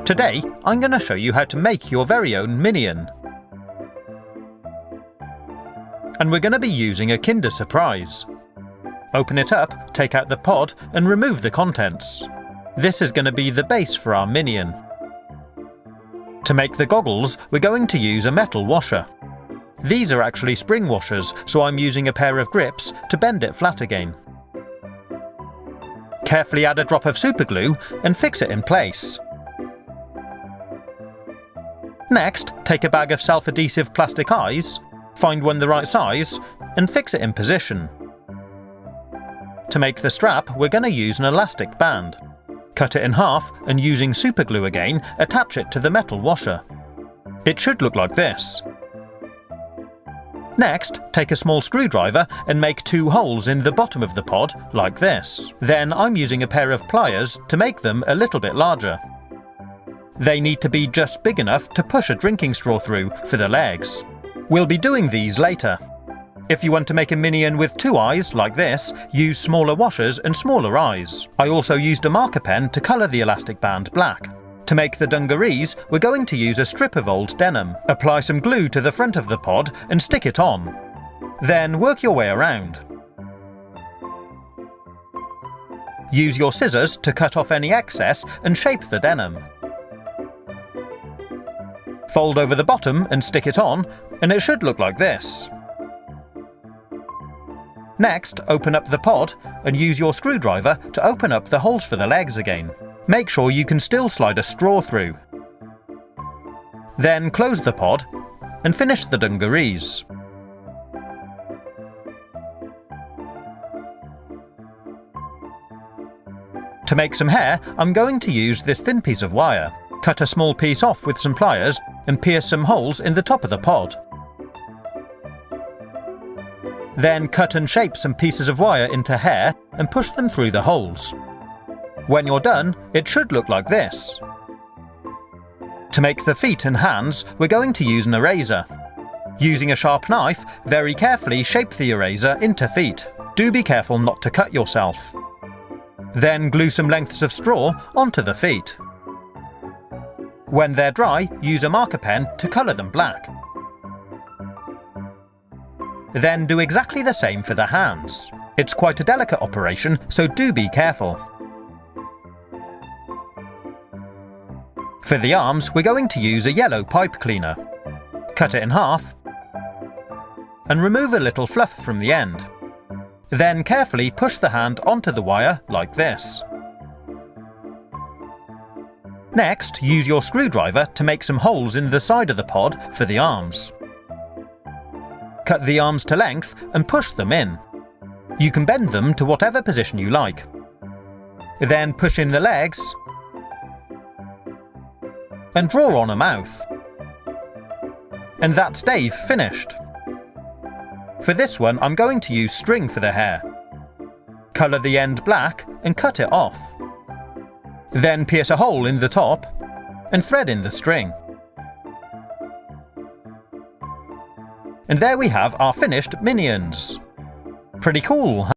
Today, I'm going to show you how to make your very own minion. And we're going to be using a Kinder Surprise. Open it up, take out the pod and remove the contents. This is going to be the base for our minion. To make the goggles, we're going to use a metal washer. These are actually spring washers, so I'm using a pair of grips to bend it flat again. Carefully add a drop of superglue and fix it in place. Next, take a bag of self-adhesive plastic eyes, find one the right size, and fix it in position. To make the strap, we're going to use an elastic band. Cut it in half and using superglue again, attach it to the metal washer. It should look like this. Next, take a small screwdriver and make 2 holes in the bottom of the pod, like this. Then I'm using a pair of pliers to make them a little bit larger. They need to be just big enough to push a drinking straw through for the legs. We'll be doing these later. If you want to make a minion with 2 eyes, like this, use smaller washers and smaller eyes. I also used a marker pen to colour the elastic band black. To make the dungarees, we're going to use a strip of old denim. Apply some glue to the front of the pod and stick it on. Then work your way around. Use your scissors to cut off any excess and shape the denim. Fold over the bottom and stick it on, and it should look like this. Next, open up the pod and use your screwdriver to open up the holes for the legs again. Make sure you can still slide a straw through. Then close the pod and finish the dungarees. To make some hair, I'm going to use this thin piece of wire. Cut a small piece off with some pliers and pierce some holes in the top of the pod. Then cut and shape some pieces of wire into hair and push them through the holes. When you're done, it should look like this. To make the feet and hands, we're going to use an eraser. Using a sharp knife, very carefully shape the eraser into feet. Do be careful not to cut yourself. Then glue some lengths of straw onto the feet. When they're dry, use a marker pen to colour them black. Then do exactly the same for the hands. It's quite a delicate operation, so do be careful. For the arms, we're going to use a yellow pipe cleaner. Cut it in half and remove a little fluff from the end. Then carefully push the hand onto the wire like this. Next, use your screwdriver to make some holes in the side of the pod for the arms. Cut the arms to length and push them in. You can bend them to whatever position you like. Then push in the legs and draw on a mouth. And that's Dave finished. For this one, I'm going to use string for the hair. Colour the end black and cut it off. Then pierce a hole in the top and thread in the string. And there we have our finished minions. Pretty cool, huh?